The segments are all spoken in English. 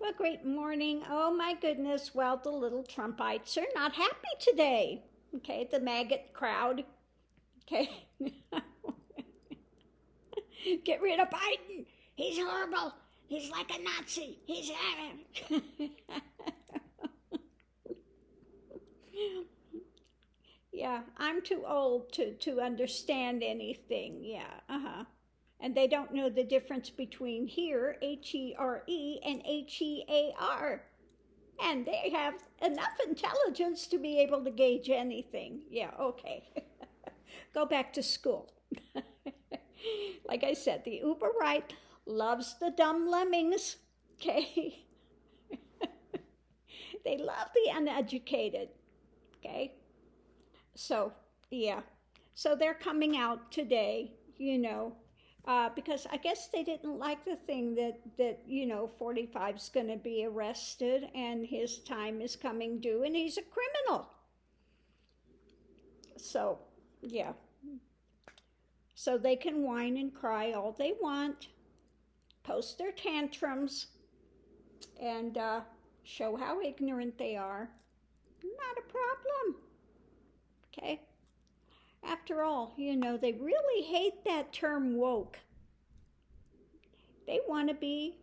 Well, great morning. Oh my goodness. Well, the little Trumpites are not happy today. Okay, the maggot crowd. Okay. Get rid of Biden. He's horrible. He's like a Nazi. He's. Yeah, I'm too old to understand anything. Yeah, and they don't know the difference between here, Here, and Hear. And they have enough intelligence to be able to gauge anything. Yeah, okay. Go back to school. Like I said, the uber right loves the dumb lemmings. Okay. They love the uneducated. Okay. So, yeah. So they're coming out today, because I guess they didn't like the thing that 45's going to be arrested and his time is coming due and he's a criminal. So, yeah. So they can whine and cry all they want, post their tantrums, and show how ignorant they are. Not a problem. Okay? After all, they really hate that term woke. They want to be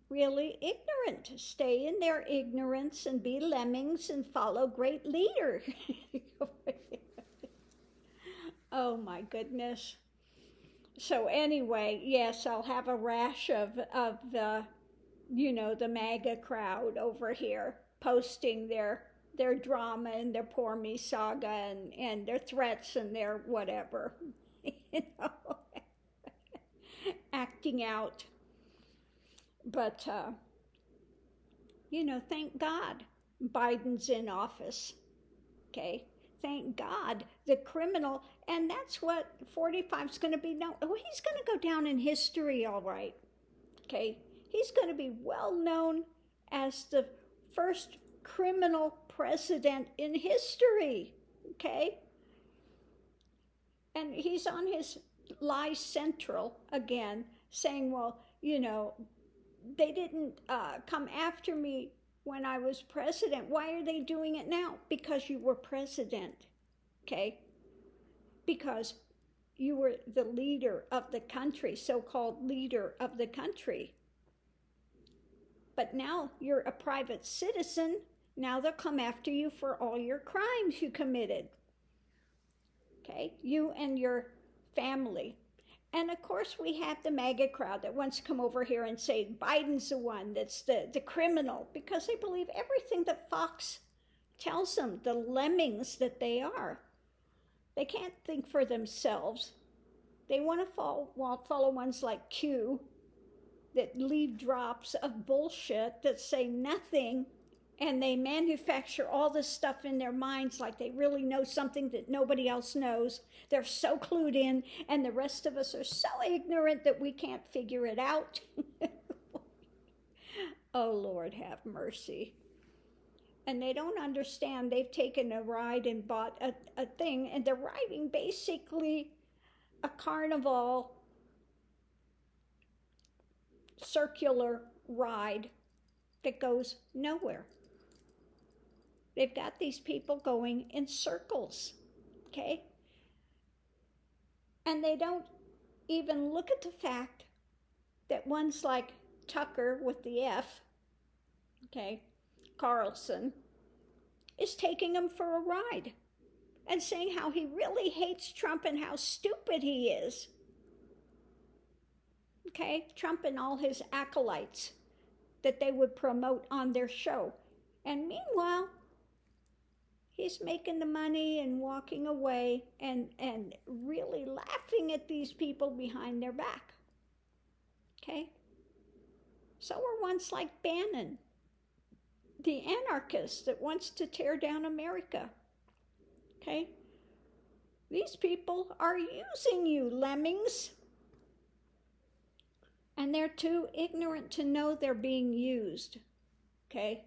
really ignorant, stay in their ignorance and be lemmings and follow great leader. Oh my goodness. So anyway, yes, I'll have a rash of the MAGA crowd over here posting their drama and their poor me saga and their threats and their whatever, acting out. But, thank God Biden's in office, okay? Thank God the criminal, and that's what 45's going to be known. Oh, he's going to go down in history, all right, okay? He's going to be well known as the first criminal president in history, okay? And he's on his Lie Central again, saying, well, they didn't come after me when I was president. Why are they doing it now? Because you were president, okay? Because you were the leader of the country, so-called leader of the country. But now you're a private citizen. Now they'll come after you for all your crimes you committed. Okay, you and your family. And of course we have the MAGA crowd that wants to come over here and say Biden's the one that's the criminal, because they believe everything that Fox tells them, the lemmings that they are. They can't think for themselves. They want to follow ones like Q that leave drops of bullshit that say nothing, and they manufacture all this stuff in their minds like they really know something that nobody else knows. They're so clued in, and the rest of us are so ignorant that we can't figure it out. Oh, Lord, have mercy. And they don't understand. They've taken a ride and bought a thing, and they're riding basically a carnival circular ride that goes nowhere. They've got these people going in circles, okay? And they don't even look at the fact that one's like Tucker with the F, okay, Carlson, is taking them for a ride and saying how he really hates Trump and how stupid he is. Okay, Trump and all his acolytes that they would promote on their show. And meanwhile, he's making the money and walking away and really laughing at these people behind their back. Okay? So we're ones like Bannon, the anarchist that wants to tear down America. Okay? These people are using you, lemmings. And they're too ignorant to know they're being used, okay?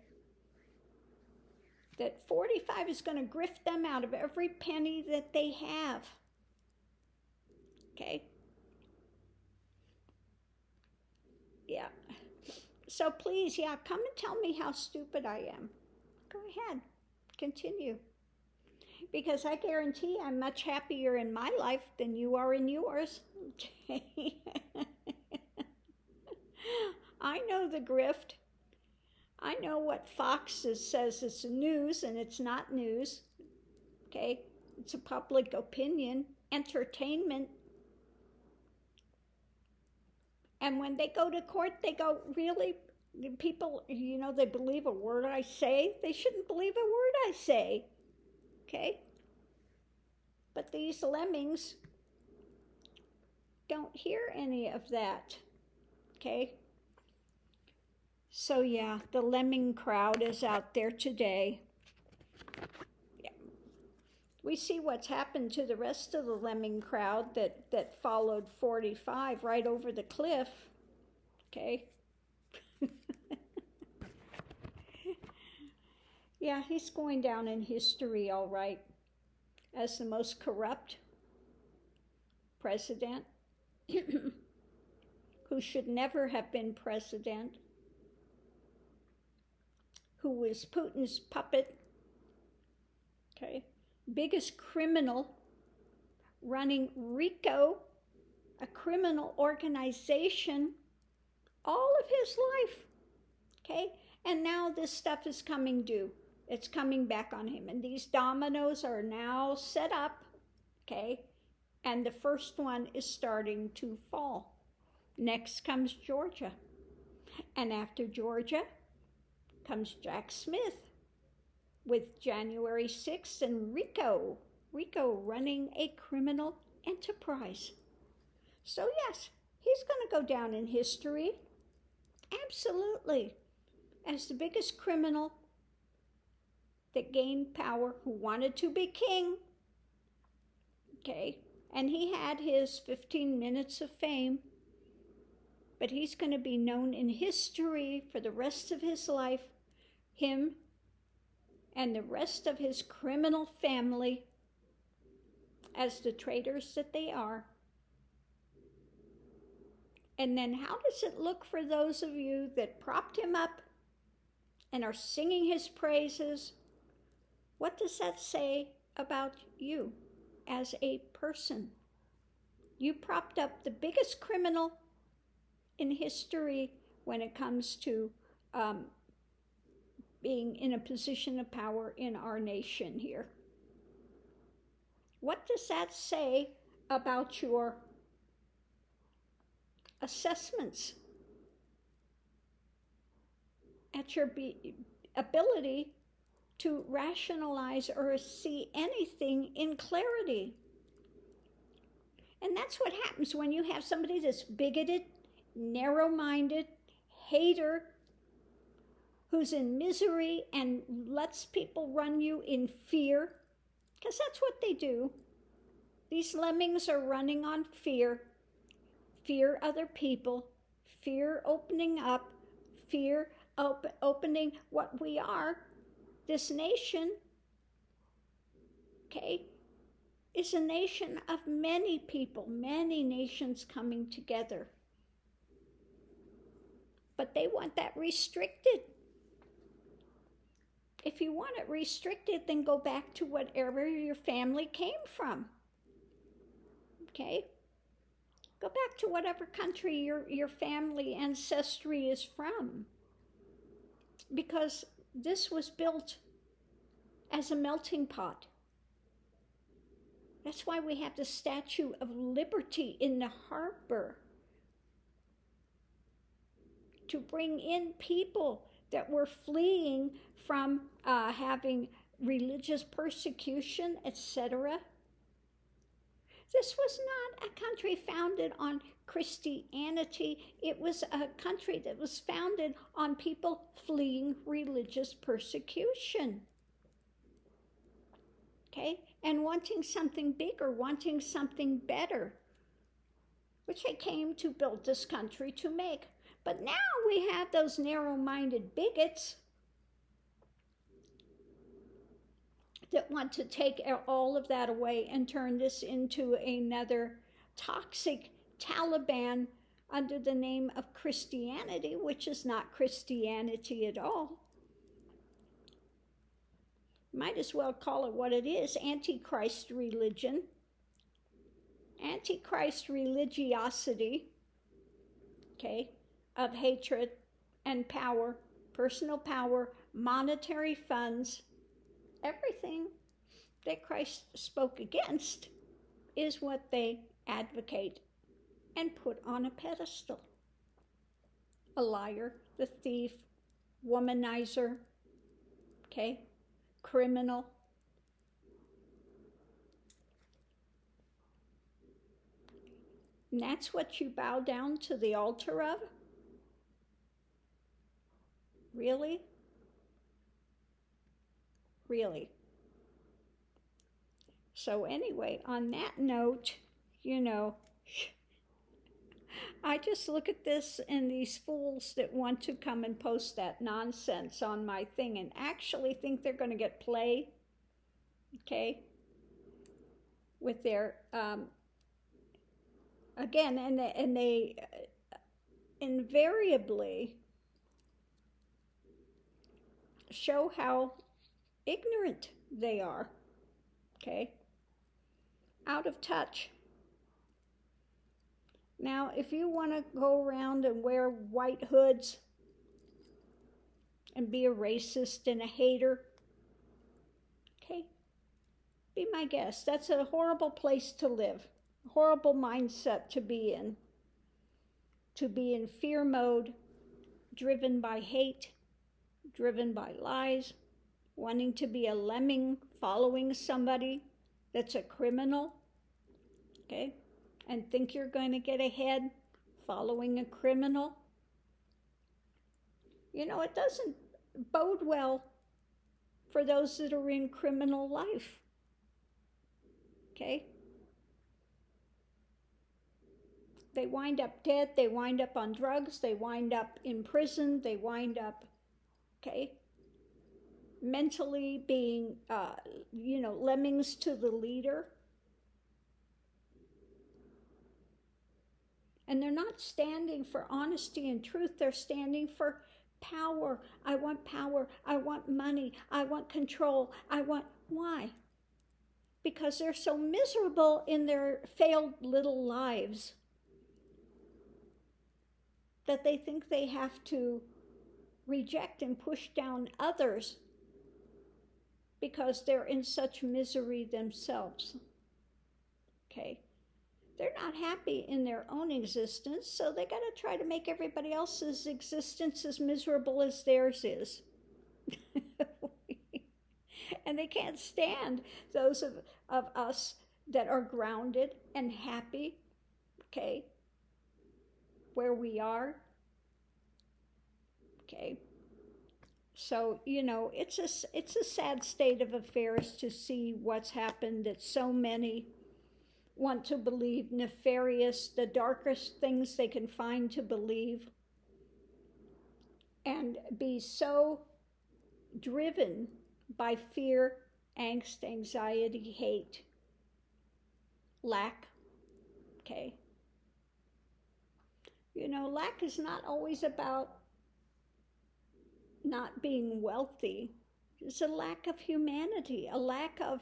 That 45 is going to grift them out of every penny that they have, okay? Yeah. So please, yeah, come and tell me how stupid I am. Go ahead, continue. Because I guarantee I'm much happier in my life than you are in yours. Okay. I know the grift. I know what Fox says it's news and it's not news. Okay, it's a public opinion, entertainment. And when they go to court, they go, really? People, they believe a word I say? They shouldn't believe a word I say. Okay? But these lemmings don't hear any of that. Okay? So yeah, the lemming crowd is out there today. Yeah. We see what's happened to the rest of the lemming crowd that followed 45 right over the cliff. Okay? Yeah, he's going down in history all right as the most corrupt president who should never have been president, who was Putin's puppet, okay, biggest criminal running RICO, a criminal organization, all of his life, okay? And now this stuff is coming due. It's coming back on him. And these dominoes are now set up, okay? And the first one is starting to fall. Next comes Georgia. And after Georgia comes Jack Smith with January 6th and RICO running a criminal enterprise. So yes, he's going to go down in history, absolutely, as the biggest criminal that gained power, who wanted to be king, okay? And he had his 15 minutes of fame, but he's going to be known in history for the rest of his life, him and the rest of his criminal family, as the traitors that they are. And then how does it look for those of you that propped him up and are singing his praises? What does that say about you as a person? You propped up the biggest criminal in history when it comes to being in a position of power in our nation here. What does that say about your assessments, at your ability to rationalize or see anything in clarity? And that's what happens when you have somebody that's bigoted, narrow-minded, hater, who's in misery and lets people run you in fear, because that's what they do. These lemmings are running on fear. Fear other people, fear opening up, fear opening what we are. This nation, okay, is a nation of many people, many nations coming together. But they want that restricted. If you want it restricted, then go back to whatever your family came from. Okay? Go back to whatever country your family ancestry is from. Because this was built as a melting pot. That's why we have the Statue of Liberty in the harbor. To bring in people that were fleeing from having religious persecution, etc. This was not a country founded on Christianity. It was a country that was founded on people fleeing religious persecution. Okay? And wanting something bigger, wanting something better, which they came to build this country to make. But now we have those narrow-minded bigots that want to take all of that away and turn this into another toxic Taliban under the name of Christianity, which is not Christianity at all. Might as well call it what it is, Antichrist religion, Antichrist religiosity, okay, of hatred and power, personal power, monetary funds, everything that Christ spoke against is what they advocate and put on a pedestal. A liar, the thief, womanizer, okay, criminal. And that's what you bow down to the altar of? Really? Really? So anyway, on that note, I just look at this and these fools that want to come and post that nonsense on my thing and actually think they're going to get play, okay, with their, again, and they invariably show how ignorant they are, okay, out of touch. Now, if you want to go around and wear white hoods and be a racist and a hater, okay, be my guest. That's a horrible place to live, a horrible mindset to be in fear mode, driven by hate, driven by lies, wanting to be a lemming, following somebody that's a criminal, okay? And think you're going to get ahead following a criminal. It doesn't bode well for those that are in criminal life. Okay? They wind up dead, they wind up on drugs, they wind up in prison, they wind up, okay, mentally being, lemmings to the leader. And they're not standing for honesty and truth. They're standing for power. I want power. I want money. I want control. Why? Because they're so miserable in their failed little lives that they think they have to reject and push down others because they're in such misery themselves. Okay? They're not happy in their own existence, so they got to try to make everybody else's existence as miserable as theirs is. And they can't stand those of us that are grounded and happy, okay, where we are. Okay. So, it's a sad state of affairs to see what's happened, that so many want to believe nefarious, the darkest things they can find to believe, and be so driven by fear, angst, anxiety, hate, lack, okay? Lack is not always about not being wealthy. It's a lack of humanity, a lack of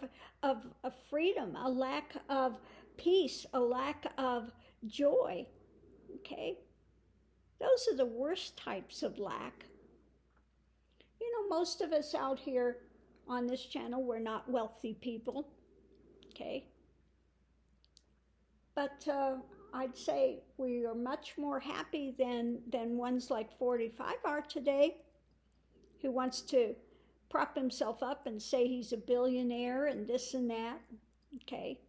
freedom, a lack of peace, a lack of joy, okay? Those are the worst types of lack. Most of us out here on this channel, we're not wealthy people, okay? But I'd say we are much more happy than ones like 45 are today, who wants to prop himself up and say he's a billionaire and this and that, okay?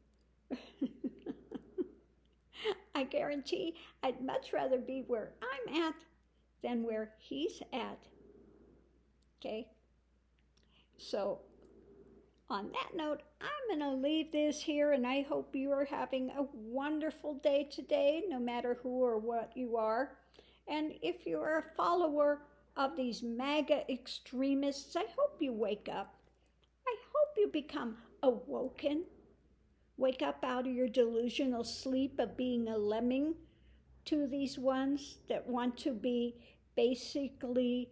I guarantee I'd much rather be where I'm at than where he's at, okay? So on that note, I'm going to leave this here, and I hope you are having a wonderful day today, no matter who or what you are. And if you are a follower of these MAGA extremists, I hope you wake up. I hope you become awoken. Wake up out of your delusional sleep of being a lemming to these ones that want to be basically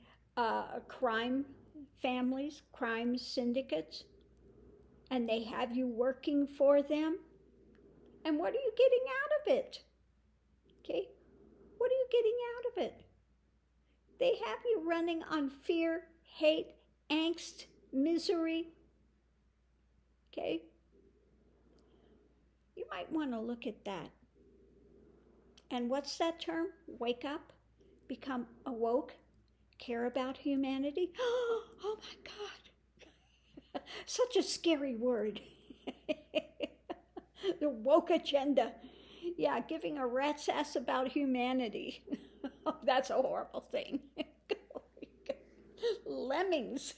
crime families, crime syndicates, and they have you working for them. And what are you getting out of it? Okay, what are you getting out of it? They have you running on fear, hate, angst, misery. Okay, you might want to look at that. And what's that term? Wake up, become awoke, care about humanity. Oh my God. Such a scary word. The woke agenda. Yeah, giving a rat's ass about humanity. That's a horrible thing. Lemmings.